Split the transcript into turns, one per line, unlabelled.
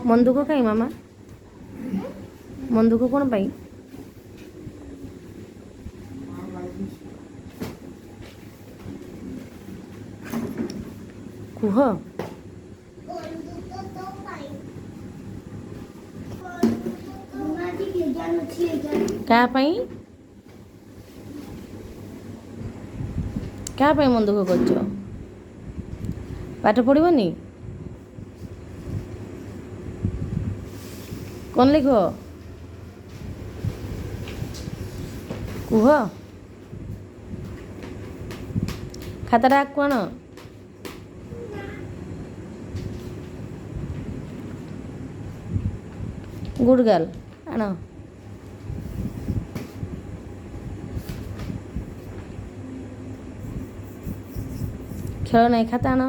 ମନ୍ଦୁକ କାଇଁ ମାମା? ମନ୍ଦୁକ କ'ଣ ପାଇଁ? କୁହ। କାହା ପାଇଁ? କାହା ପାଇଁ ମନ୍ଦୁକ କରୁଛ? ପାଠ ପଢ଼ିବନି? କ'ଣ ଲେଖ? କୁହ। ଖାତାଟା କ'ଣ? ଗୁଡ୍ ଗାର୍ଲ ଆଣ। ଖେଳ ନାହିଁ, ଖାତା ଆଣ।